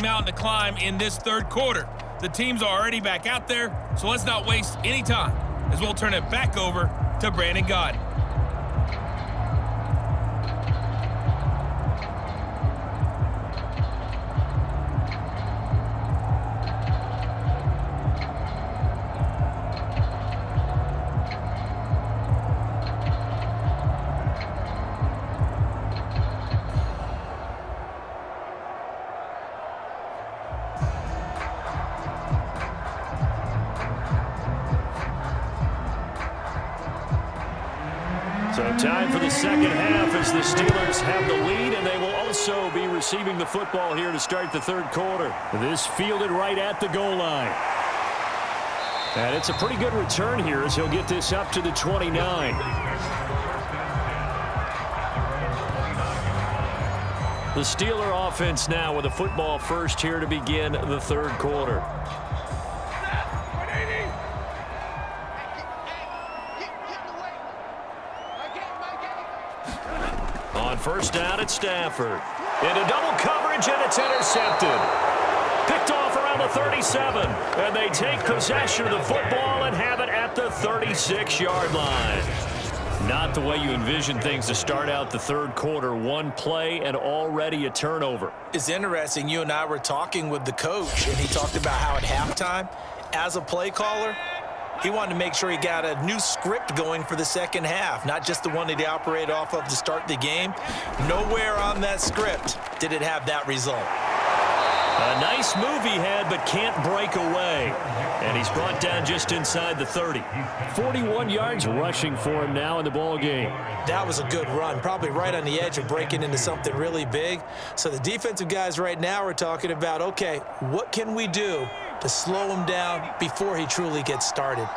mountain to climb in this third quarter. The team's already back out there, so let's not waste any time as we'll turn it back over to Brandon Gaudin. So time for the second half as the Steelers have the lead, and they will also be receiving the football here to start the third quarter. This fielded right at the goal line. And it's a pretty good return here as he'll get this up to the 29. The Steeler offense now with a football first here to begin the third quarter. On first down, it's Stafford. Into double coverage, and it's intercepted. Picked off around the 37. And they take possession of the football and have it at the 36-yard line. Not the way you envision things to start out the third quarter. One play and already a turnover. It's interesting. You and I were talking with the coach, and he talked about how at halftime, as a play caller, he wanted to make sure he got a new script going for the second half, not just the one that he operated off of to start the game. Nowhere on that script did it have that result. A nice move he had, but can't break away. And he's brought down just inside the 30. 41 yards rushing for him now in the ball game. That was a good run, probably right on the edge of breaking into something really big. So the defensive guys right now are talking about, okay, what can we do to slow him down before he truly gets started?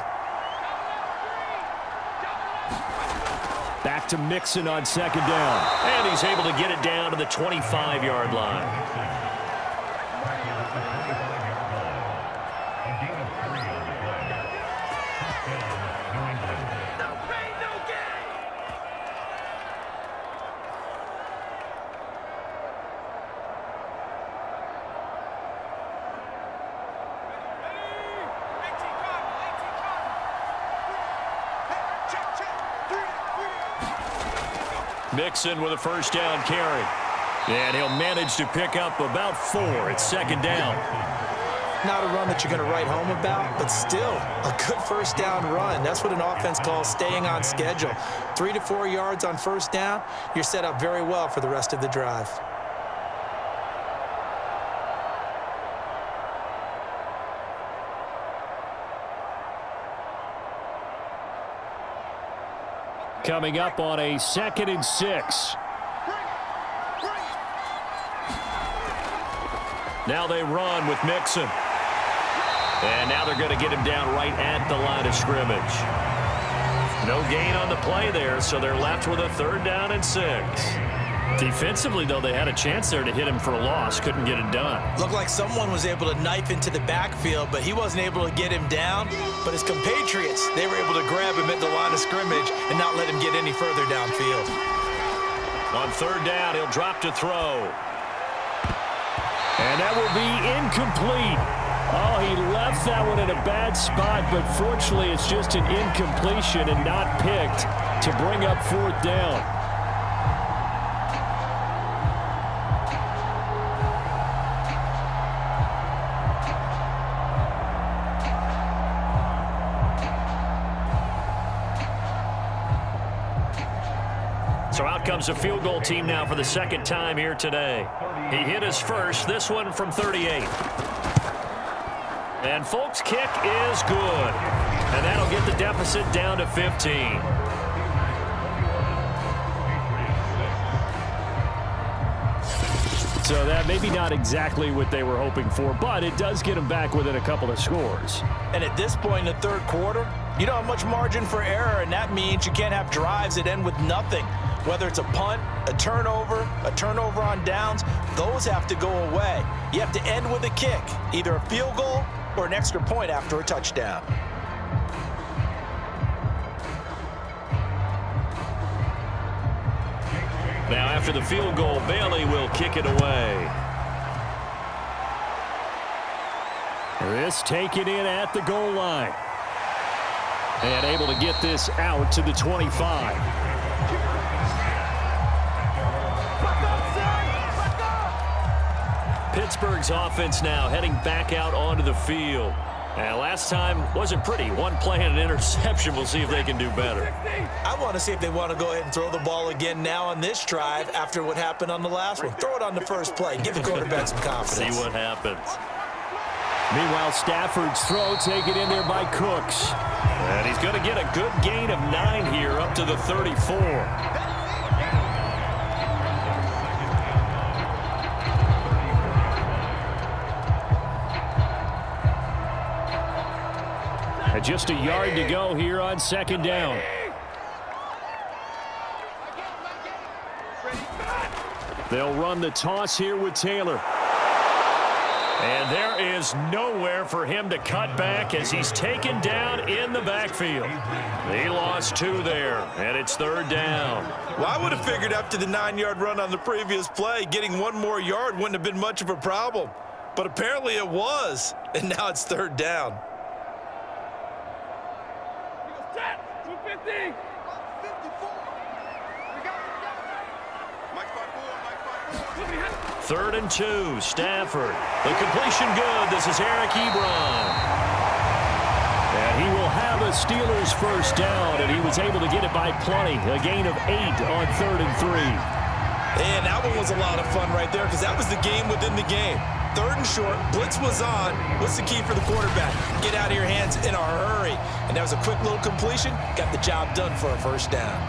Back to Mixon on second down. And he's able to get it down to the 25-yard line. Mixon with a first down carry. And he'll manage to pick up about 4. It's second down. Not a run that you're going to write home about, but still a good first down run. That's what an offense calls staying on schedule. 3 to 4 yards on first down, you're set up very well for the rest of the drive. Coming up on a 2nd and 6. Now they run with Mixon. And now they're going to get him down right at the line of scrimmage. No gain on the play there, so they're left with a 3rd down and 6. Defensively, though, they had a chance there to hit him for a loss. Couldn't get it done. Looked like someone was able to knife into the backfield, but he wasn't able to get him down. But his compatriots, they were able to grab him at the line of scrimmage and not let him get any further downfield. On 3rd down, he'll drop to throw. And that will be incomplete. Oh, he left that one in a bad spot, but fortunately it's just an incompletion and not picked to bring up 4th down. So out comes a field goal team now for the 2nd time here today. He hit his first, this one from 38. And Folk's kick is good. And that'll get the deficit down to 15. So that maybe not exactly what they were hoping for, but it does get them back within a couple of scores. And at this point in the third quarter, you don't have much margin for error, and that means you can't have drives that end with nothing. Whether it's a punt, a turnover on downs, those have to go away. You have to end with a kick, either a field goal or an extra point after a touchdown. Now after the field goal, Bailey will kick it away. This taken in at the goal line. And able to get this out to the 25. Pittsburgh's offense now heading back out onto the field. And last time wasn't pretty. One play and an interception. We'll see if they can do better. I want to see if they want to go ahead and throw the ball again now on this drive after what happened on the last one. Throw it on the first play. Give the quarterback some confidence. See what happens. Meanwhile, Stafford's throw taken in there by Cooks. And he's going to get a good gain of 9 here up to the 34. And just a yard to go here on second down. They'll run the toss here with Taylor. And there is nowhere for him to cut back as he's taken down in the backfield. He lost 2 there, and it's third down. Well, I would have figured after the 9-yard run on the previous play, getting 1 more yard wouldn't have been much of a problem. But apparently it was, and now it's third down. 250. Third and 2, Stafford. The completion good. This is Eric Ebron. And he will have a Steelers first down, and he was able to get it by plenty. A gain of 8 on 3rd and 3. And that one was a lot of fun right there because that was the game within the game. 3rd and short, blitz was on. What's the key for the quarterback? Get out of your hands in a hurry. And that was a quick little completion. Got the job done for a first down.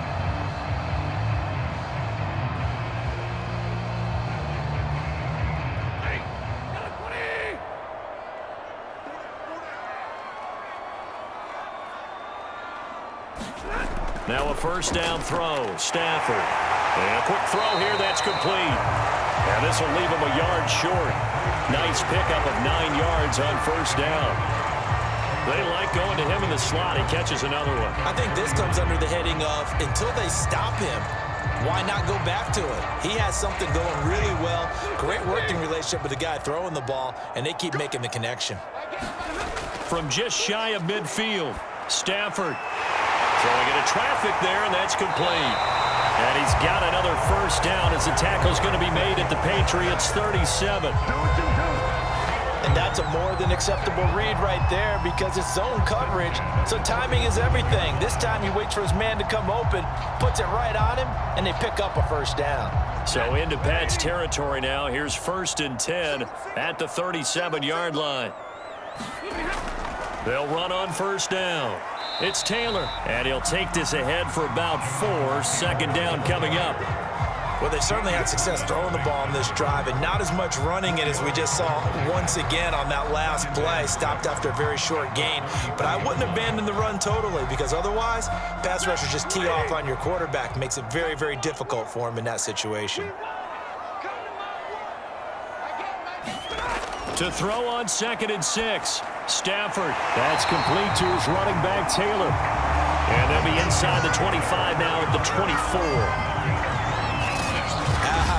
Now a first down throw, Stafford. And a quick throw here, that's complete. And this will leave him a yard short. Nice pickup of 9 yards on first down. They like going to him in the slot. He catches another one. I think this comes under the heading of until they stop him, why not go back to it? He has something going really well. Great working relationship with the guy throwing the ball, and they keep making the connection. From just shy of midfield, Stafford throwing into traffic there, and that's complete. And he's got another first down as the tackle's going to be made at the Patriots 37. And that's a more than acceptable read right there because it's zone coverage, so timing is everything. This time he waits for his man to come open, puts it right on him, and they pick up a first down. So into Pat's territory now. Here's 1st and 10 at the 37-yard line. They'll run on first down. It's Taylor, and he'll take this ahead for about 4. Second down coming up. Well, they certainly had success throwing the ball on this drive, and not as much running it as we just saw once again on that last play. Stopped after a very short gain. But I wouldn't abandon the run totally because otherwise, pass rushers just tee off on your quarterback. Makes it very, very difficult for him in that situation. To throw on 2nd and 6. Stafford. That's complete to his running back, Taylor. And they'll be inside the 25 now at the 24.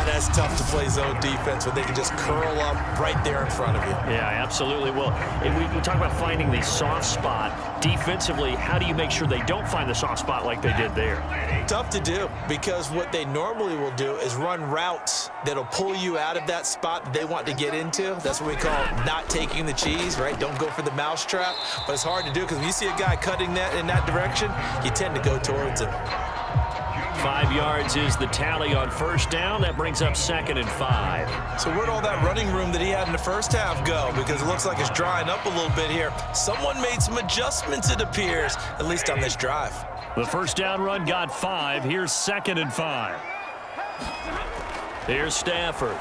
That's tough to play zone defense when they can just curl up right there in front of you. Yeah, absolutely. Well, we talk about finding the soft spot. Defensively, how do you make sure they don't find the soft spot like they did there? Tough to do because what they normally will do is run routes that'll pull you out of that spot that they want to get into. That's what we call not taking the cheese, right? Don't go for the mousetrap. But it's hard to do because when you see a guy cutting that in that direction, you tend to go towards him. 5 yards is the tally on first down. That brings up 2nd and 5. So where'd all that running room that he had in the first half go? Because it looks like it's drying up a little bit here. Someone made some adjustments, it appears, at least on this drive. The first down run got 5. Here's 2nd and 5. Here's Stafford.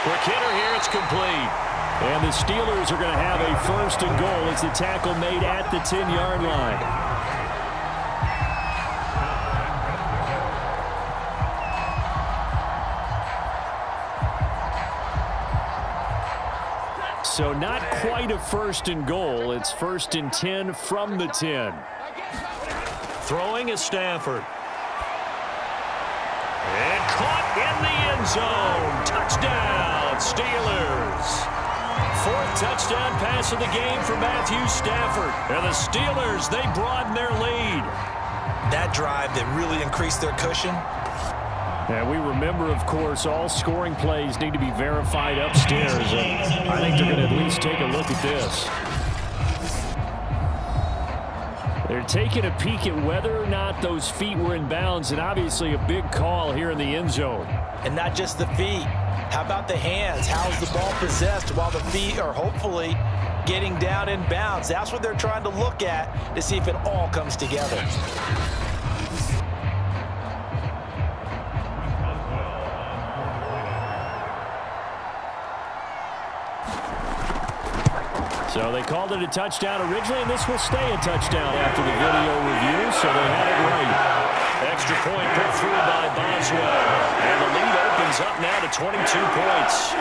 Quick hitter here. It's complete. And the Steelers are going to have a first and goal. It's the tackle made at the 10-yard line. So not quite a first and goal. It's 1st and 10 from the 10. Throwing is Stafford. And caught in the end zone. Touchdown, Steelers. 4th Touchdown pass of the game for Matthew Stafford. And the Steelers, they broaden their lead. That drive that really increased their cushion. And we remember, of course, all scoring plays need to be verified upstairs. And I think they're going to at least take a look at this. They're taking a peek at whether or not those feet were in bounds, and obviously a big call here in the end zone. And not just the feet. How about the hands? How's the ball possessed while the feet are hopefully getting down in bounds? That's what they're trying to look at to see if it all comes together. So they called it a touchdown originally, and this will stay a touchdown after the video review, so they had it right. Extra point put through by Boswell, and the lead opens up now to 22 points.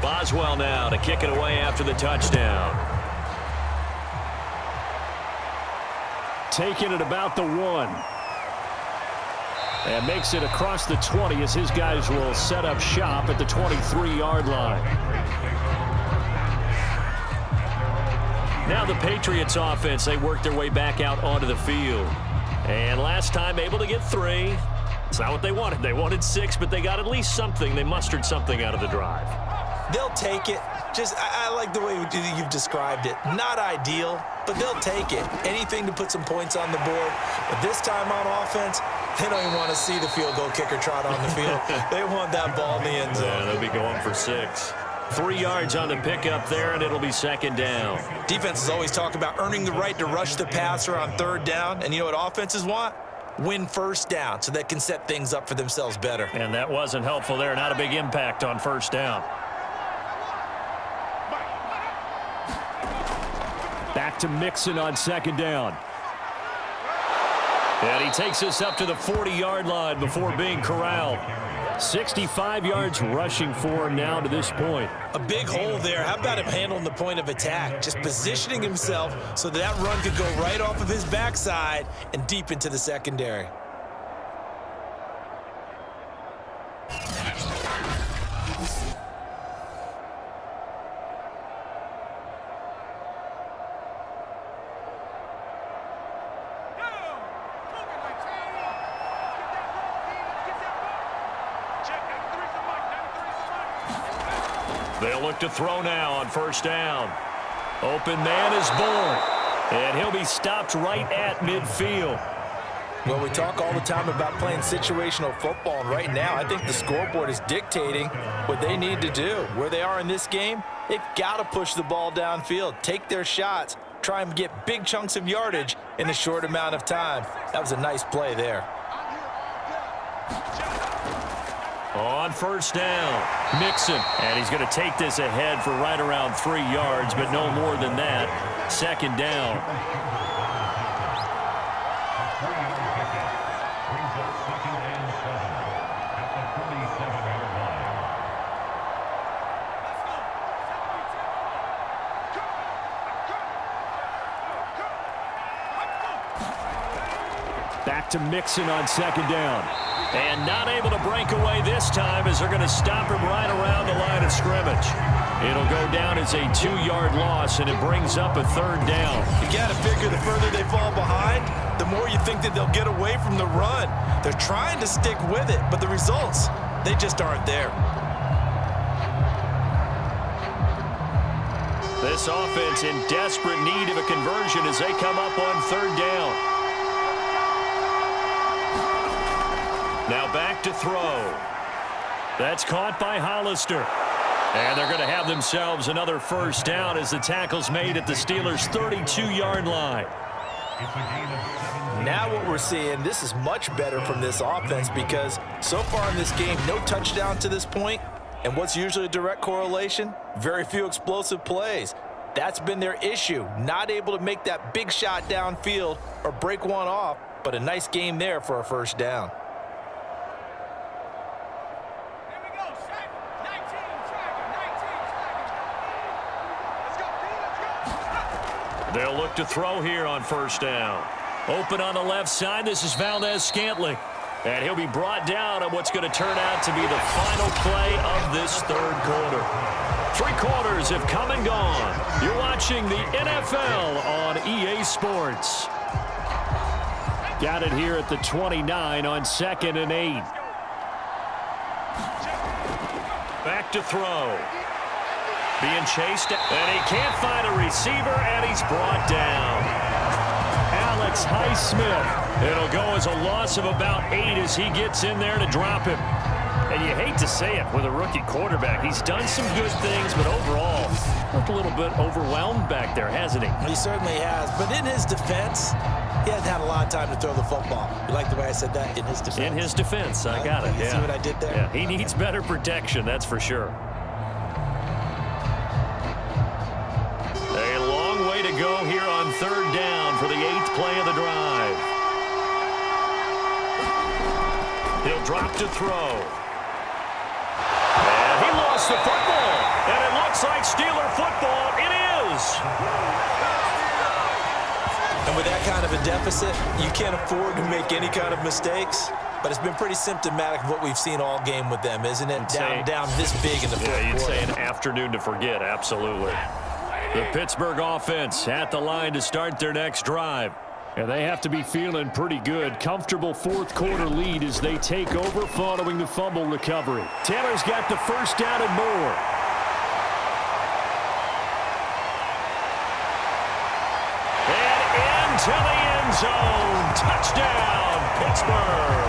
Boswell now to kick it away after the touchdown. Taking it about the 1. And makes it across the 20 as his guys will set up shop at the 23-yard line. Now the Patriots offense, they work their way back out onto the field. And last time able to get 3. It's not what they wanted. They wanted 6, but they got at least something. They mustered something out of the drive. They'll take it. I like the way you've described it. Not ideal, but they'll take it. Anything to put some points on the board. But this time on offense, they don't even want to see the field goal kicker trot on the field. They want that ball in the end zone. Yeah, they'll be going for 6. 3 yards on the pickup there, and it'll be second down. Defenses always talk about earning the right to rush the passer on third down. And you know what offenses want? Win first down so they can set things up for themselves better. And that wasn't helpful there. Not a big impact on first down. Back to Mixon on second down. And he takes us up to the 40-yard line before being corralled. 65 yards rushing for him now to this point. A big hole there. How about him handling the point of attack? Just positioning himself so that run could go right off of his backside and deep into the secondary. They'll look to throw now on first down. Open man is Bull, and he'll be stopped right at midfield. Well, we talk all the time about playing situational football, and right now I think the scoreboard is dictating what they need to do. Where they are in this game, they've got to push the ball downfield, take their shots, try and get big chunks of yardage in a short amount of time. That was a nice play there. On first down, Mixon, and he's going to take this ahead for right around 3 yards, but no more than that. Second down. Back to Mixon on second down. And not able to break away this time as they're going to stop him right around the line of scrimmage. It'll go down as a 2-yard loss, and it brings up a third down. You got to figure the further they fall behind, the more you think that they'll get away from the run. They're trying to stick with it, but the results, they just aren't there. This offense in desperate need of a conversion as they come up on third down. Now back to throw. That's caught by Hollister. And they're going to have themselves another first down as the tackle's made at the Steelers' 32-yard line. Now what we're seeing, this is much better from this offense because so far in this game, no touchdown to this point. And what's usually a direct correlation? Very few explosive plays. That's been their issue. Not able to make that big shot downfield or break one off, but a nice game there for a first down. They'll look to throw here on first down. Open on the left side. This is Valdez-Scantling. And he'll be brought down on what's going to turn out to be the final play of this third quarter. 3 quarters have come and gone. You're watching the NFL on EA Sports. Got it here at the 29 on 2nd and 8. Back to throw. Being chased, and he can't find a receiver, and he's brought down. Alex Highsmith. It'll go as a loss of about 8 as he gets in there to drop him. And you hate to say it with a rookie quarterback. He's done some good things, but overall, looked a little bit overwhelmed back there, hasn't he? He certainly has. But in his defense, he hasn't had a lot of time to throw the football. You like the way I said that? In his defense. In his defense, I got it. You see what I did there? Yeah, he needs better protection, that's for sure. A long way to go here on third down for the 8th play of the drive. He'll drop to throw. And he lost the football. And it looks like Steeler football. It is. And with that kind of a deficit, you can't afford to make any kind of mistakes. But it's been pretty symptomatic of what we've seen all game with them, isn't it? Down this big in the fourth quarter. Yeah, you'd say an afternoon to forget, absolutely. The Pittsburgh offense at the line to start their next drive. And they have to be feeling pretty good. Comfortable fourth quarter lead as they take over following the fumble recovery. Taylor's got the first down and more. And into the end zone. Touchdown, Pittsburgh.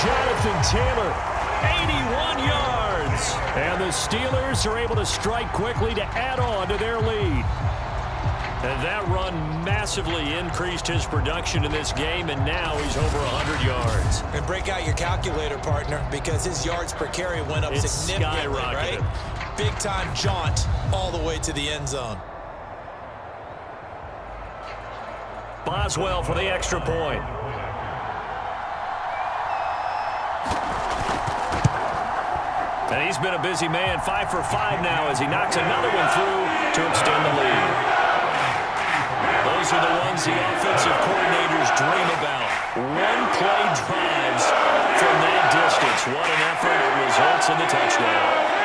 Jonathan Taylor, 81 yards. And the Steelers are able to strike quickly to add on to their lead. And that run massively increased his production in this game, and now he's over 100 yards. And break out your calculator, partner, because his yards per carry went up significantly, right? Big-time jaunt all the way to the end zone. Boswell for the extra point. And he's been a busy man, 5 for 5 now as he knocks another one through to extend the lead. Those are the ones the offensive coordinators dream about. One-play drives from that distance. What an effort. It results in the touchdown.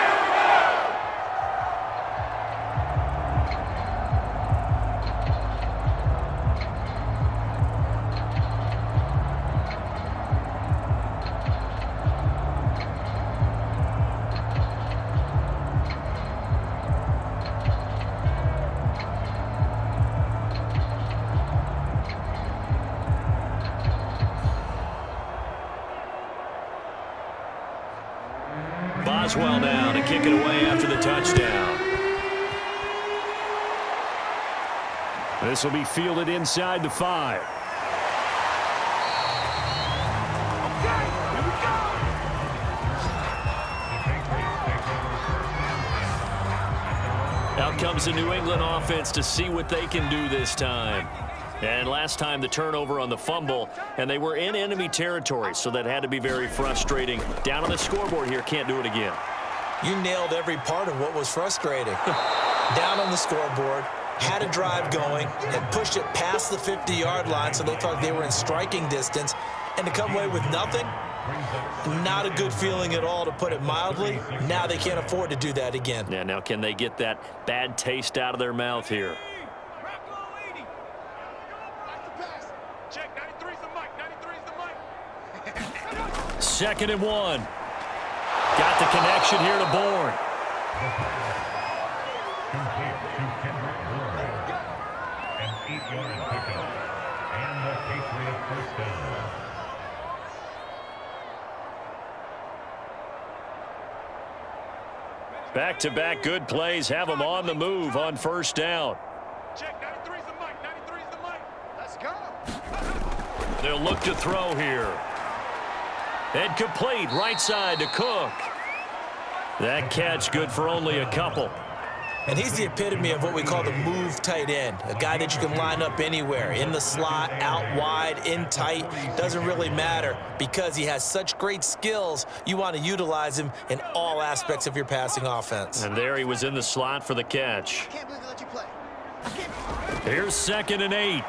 Boswell now to kick it away after the touchdown. This will be fielded inside the 5. Out comes the New England offense to see what they can do this time. And last time the turnover on the fumble, and they were in enemy territory, so that had to be very frustrating. Down on the scoreboard here, can't do it again. You nailed every part of what was frustrating. Down on the scoreboard, had a drive going, had pushed it past the 50-yard line, so they thought they were in striking distance, and to come away with nothing, not a good feeling at all, to put it mildly. Now they can't afford to do that again. Yeah, now can they get that bad taste out of their mouth here? Second and 1. Got the connection here to Bourne. An 8-yard pickup. And the Patriots first down. Back-to-back good plays have them on the move on first down. Check, 93's the mic, 93's the mic. Let's go. They'll look to throw here. And complete right side to Cook. That catch good for only a couple. And he's the epitome of what we call the move tight end, a guy that you can line up anywhere, in the slot, out wide, in tight, doesn't really matter because he has such great skills. You want to utilize him in all aspects of your passing offense. And there he was in the slot for the catch. I can't believe they let you play. Here's 2nd and 8.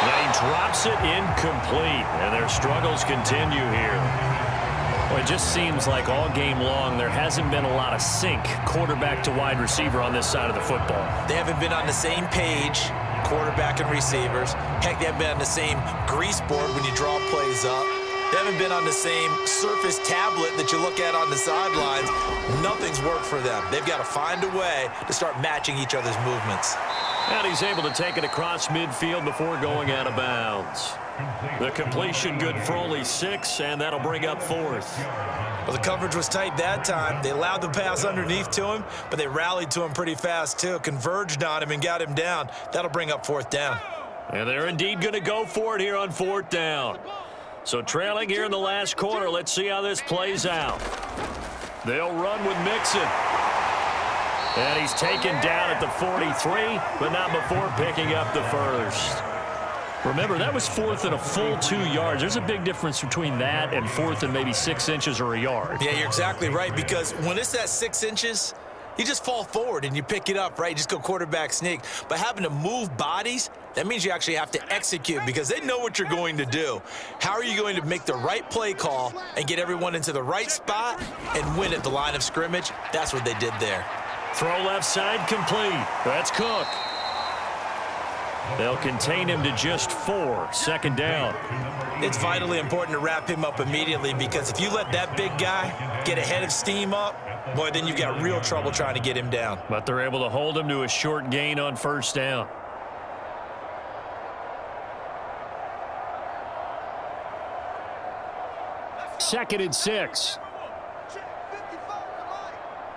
Then he drops it incomplete, and their struggles continue here. Well, it just seems like all game long there hasn't been a lot of sync quarterback to wide receiver on this side of the football. They haven't been on the same page, quarterback and receivers. Heck, they haven't been on the same grease board when you draw plays up. They haven't been on the same Surface tablet that you look at on the sidelines. Nothing's worked for them. They've got to find a way to start matching each other's movements. And he's able to take it across midfield before going out of bounds. The completion good for only 6, and that'll bring up 4th. Well, the coverage was tight that time. They allowed the pass underneath to him, but they rallied to him pretty fast, too. Converged on him and got him down. That'll bring up 4th down. And they're indeed going to go for it here on 4th down. So trailing here in the last quarter, let's see how this plays out. They'll run with Mixon. And he's taken down at the 43, but not before picking up the first. Remember, that was 4th and a full 2 yards. There's a big difference between that and 4th and maybe 6 inches or a yard. Yeah, you're exactly right, because when it's that 6 inches, you just fall forward and you pick it up, right? You just go quarterback sneak. But having to move bodies, that means you actually have to execute because they know what you're going to do. How are you going to make the right play call and get everyone into the right spot and win at the line of scrimmage? That's what they did there. Throw left side complete. That's Cook. They'll contain him to just 4. 2nd down. It's vitally important to wrap him up immediately because if you let that big guy get ahead of steam up, boy, then you've got real trouble trying to get him down. But they're able to hold him to a short gain on first down. Second and 6.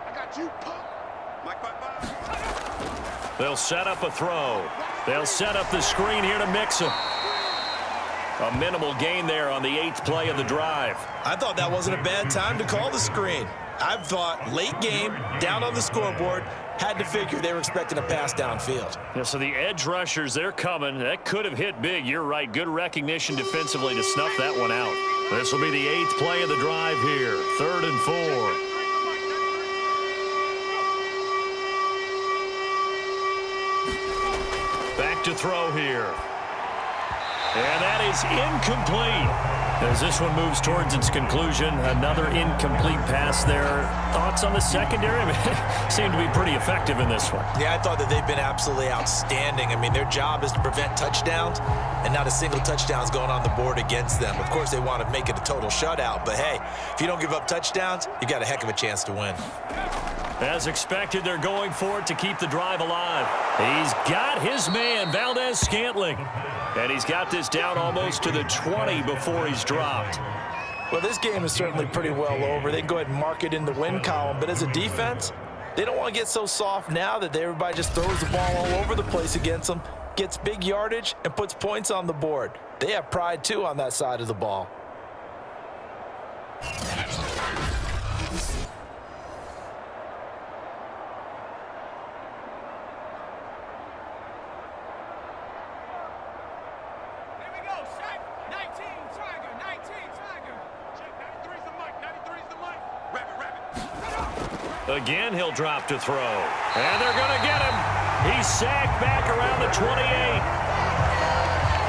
I got you, punk. They'll set up a throw. They'll set up the screen here to Mixon. A minimal gain there on the 8th play of the drive. I thought that wasn't a bad time to call the screen. I thought late game, down on the scoreboard, had to figure they were expecting a pass downfield. Yeah, so the edge rushers, they're coming. That could have hit big. You're right. Good recognition defensively to snuff that one out. This will be the 8th play of the drive here. 3rd and 4. Back to throw here. And that is incomplete. As this one moves towards its conclusion, another incomplete pass there. Thoughts on the secondary? I mean, seem to be pretty effective in this one. Yeah, I thought that they've been absolutely outstanding. I mean, their job is to prevent touchdowns, and not a single touchdown is going on the board against them. Of course, they want to make it a total shutout, but hey, if you don't give up touchdowns, you got a heck of a chance to win. As expected, they're going for it to keep the drive alive. He's got his man, Valdez-Scantling. And he's got this down almost to the 20 before he's dropped. Well, this game is certainly pretty well over. They can go ahead and mark it in the win column, but as a defense, they don't want to get so soft now that everybody just throws the ball all over the place against them, gets big yardage, and puts points on the board. They have pride, too, on that side of the ball. Again, he'll drop to throw. And they're going to get him. He's sacked back around the 28.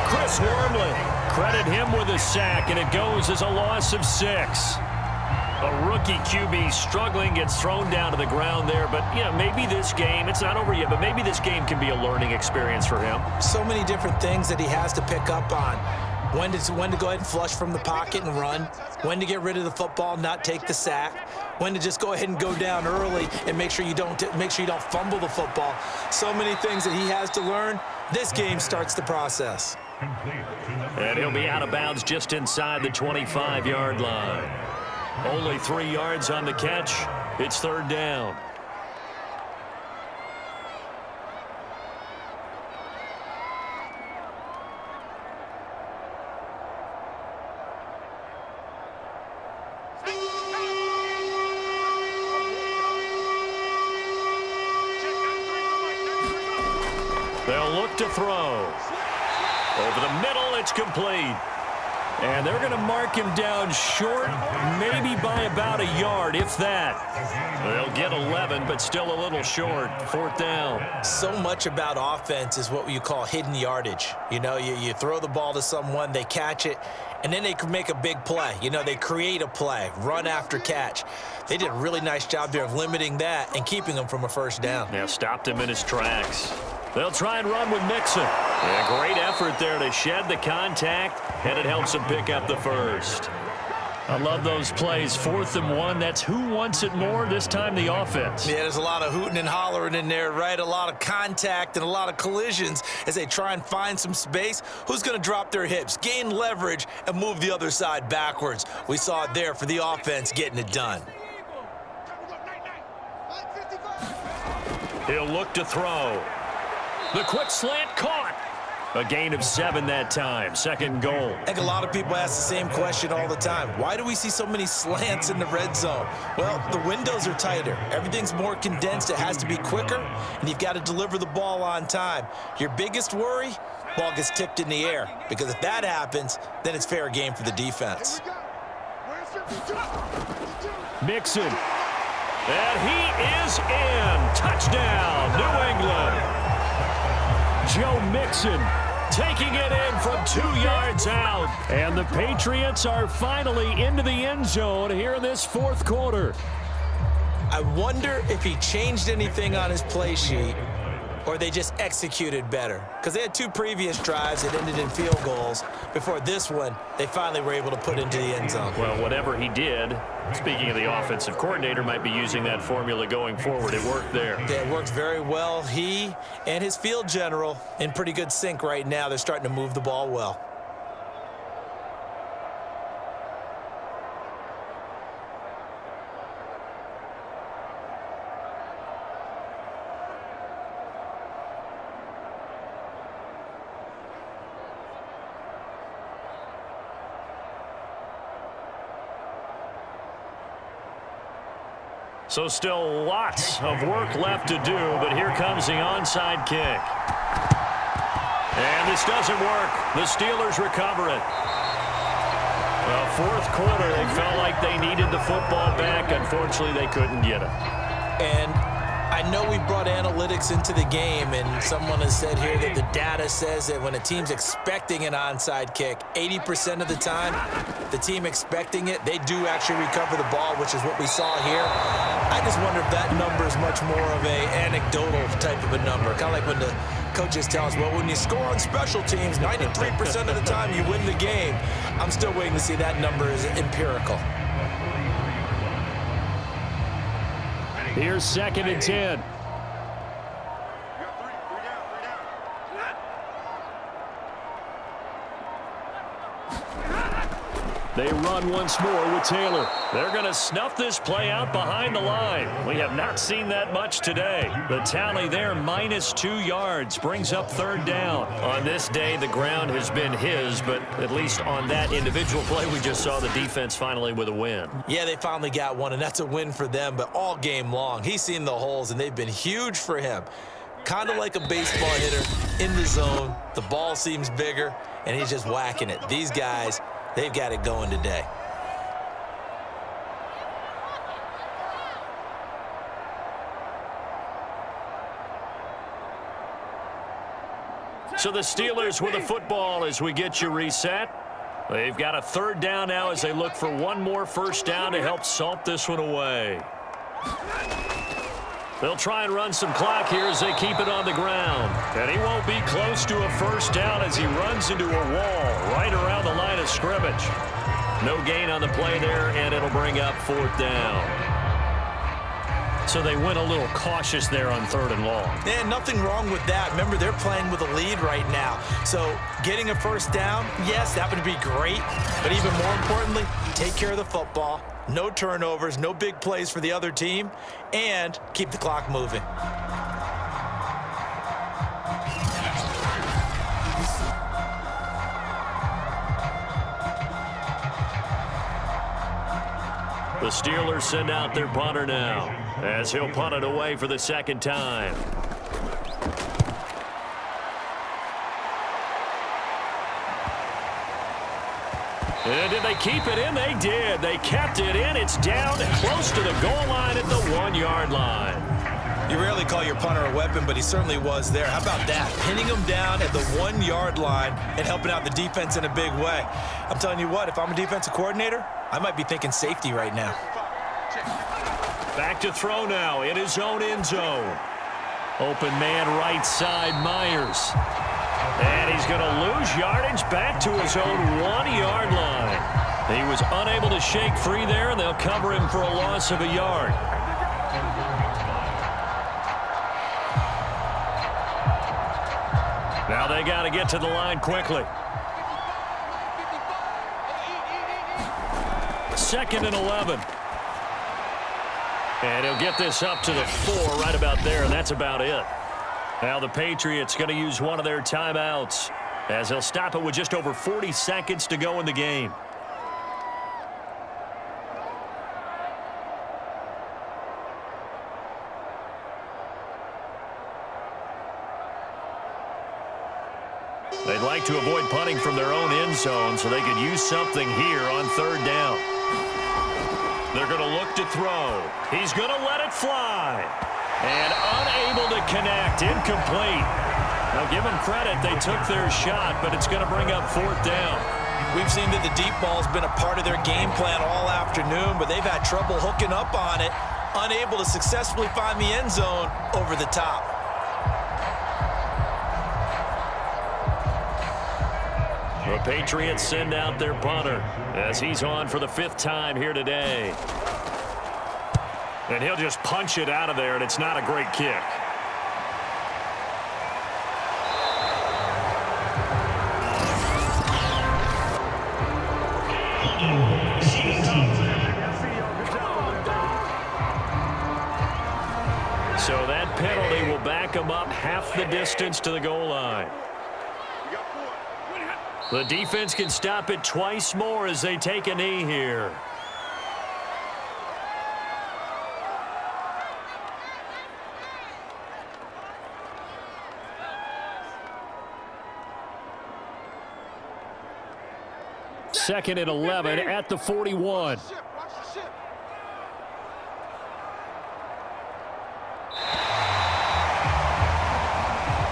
Chris Wormley, credit him with a sack, and it goes as a loss of 6. A rookie QB struggling, gets thrown down to the ground there. But, you know, maybe this game, it's not over yet, but maybe this game can be a learning experience for him. So many different things that he has to pick up on. When to go ahead and flush from the pocket and run. When to get rid of the football, not take the sack. When to just go ahead and go down early and make sure you don't fumble the football. So many things that he has to learn. This game starts the process. And he'll be out of bounds just inside the 25-yard line. Only 3 yards on the catch. It's third down. They'll look to throw. Over the middle, it's complete. And they're going to mark him down short, maybe by about a yard, if that. They'll get 11, but still a little short. Fourth down. So much about offense is what you call hidden yardage. You know, you throw the ball to someone, they catch it, and then they can make a big play. You know, they create a play, run after catch. They did a really nice job there of limiting that and keeping him from a first down. Yeah, stopped him in his tracks. They'll try and run with Mixon. Yeah, great effort there to shed the contact, and it helps him pick up the first. I love those plays. 4th and 1. That's who wants it more, this time the offense. Yeah, there's a lot of hooting and hollering in there, right? A lot of contact and a lot of collisions as they try and find some space. Who's going to drop their hips, gain leverage, and move the other side backwards? We saw it there for the offense getting it done. He'll look to throw. The quick slant caught. A gain of 7 that time. Second goal. I think a lot of people ask the same question all the time. Why do we see so many slants in the red zone? Well, the windows are tighter. Everything's more condensed. It has to be quicker, and you've got to deliver the ball on time. Your biggest worry? Ball gets tipped in the air, because if that happens, then it's fair game for the defense. Mixon. And he is in. Touchdown, New England. Joe Mixon taking it in from 2 yards out. And the Patriots are finally into the end zone here in this fourth quarter. I wonder if he changed anything on his play sheet or they just executed better. Because they had 2 previous drives that ended in field goals. Before this one, they finally were able to put into the end zone. Well, whatever he did, speaking of the offensive coordinator, might be using that formula going forward. It worked there. Yeah, it worked very well. He and his field general in pretty good sync right now. They're starting to move the ball well. So still lots of work left to do, but here comes the onside kick. And this doesn't work. The Steelers recover it. Well, fourth quarter, they felt like they needed the football back. Unfortunately, they couldn't get it. And I know we brought analytics into the game, and someone has said here that the data says that when a team's expecting an onside kick, 80% of the time, the team expecting it, they do actually recover the ball, which is what we saw here. I just wonder if that number is much more of a anecdotal type of a number. Kind of like when the coaches tell us, well, when you score on special teams, 93% of the time you win the game. I'm still waiting to see that number is empirical. Here's 2nd and 10. They run once more with Taylor. They're going to snuff this play out behind the line. We have not seen that much today. The tally there, -2 yards, brings up third down. On this day, the ground has been his, but at least on that individual play, we just saw the defense finally with a win. Yeah, they finally got one, and that's a win for them, but all game long, he's seen the holes, and they've been huge for him. Kind of like a baseball hitter in the zone. The ball seems bigger, and he's just whacking it. These guys, they've got it going today. So the Steelers with the football as we get you reset. They've got a third down now as they look for one more first down to help salt this one away. They'll try and run some clock here as they keep it on the ground. And he won't be close to a first down as he runs into a wall right around the line of scrimmage. No gain on the play there, and it'll bring up fourth down. So they went a little cautious there on third and long. Yeah, nothing wrong with that. Remember, they're playing with a lead right now. So getting a first down, yes, that would be great. But even more importantly, take care of the football, no turnovers, no big plays for the other team, and keep the clock moving. The Steelers send out their punter now, as he'll punt it away for the second time. And did they keep it in? They did. They kept it in. It's down close to the goal line at the 1-yard line. You rarely call your punter a weapon, but he certainly was there. How about that? Pinning him down at the 1-yard line and helping out the defense in a big way. I'm telling you what, if I'm a defensive coordinator, I might be thinking safety right now. Back to throw now in his own end zone. Open man right side, Myers. And he's going to lose yardage back to his own 1-yard line. He was unable to shake free there, and they'll cover him for a loss of a yard. Now they got to get to the line quickly. 2nd and 11. And he'll get this up to the 4 right about there, and that's about it. Now the Patriots going to use one of their timeouts, as they'll stop it with just over 40 seconds to go in the game. They'd like to avoid punting from their own end zone so they could use something here on 3rd down. They're going to look to throw. He's going to let it fly. And unable to connect. Incomplete. Now give them credit. They took their shot, but it's going to bring up 4th down. We've seen that the deep ball's been a part of their game plan all afternoon, but they've had trouble hooking up on it, unable to successfully find the end zone over the top. The Patriots send out their punter as he's on for the 5th time here today. And he'll just punch it out of there, and it's not a great kick. So that penalty will back him up half the distance to the goal line. The defense can stop it twice more as they take a knee here. Second and 11 at the 41.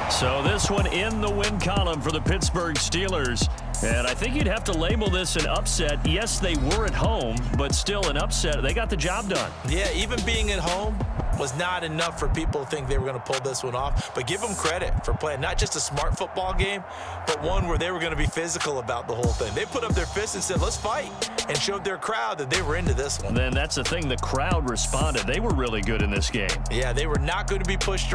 So this one in the win column for the Pittsburgh Steelers. And I think you'd have to label this an upset. Yes, they were at home, but still an upset. They got the job done. Yeah, even being at home was not enough for people to think they were going to pull this one off. But give them credit for playing not just a smart football game, but one where they were going to be physical about the whole thing. They put up their fists and said, let's fight, and showed their crowd that they were into this one. Then that's the thing. The crowd responded. They were really good in this game. Yeah, they were not going to be pushed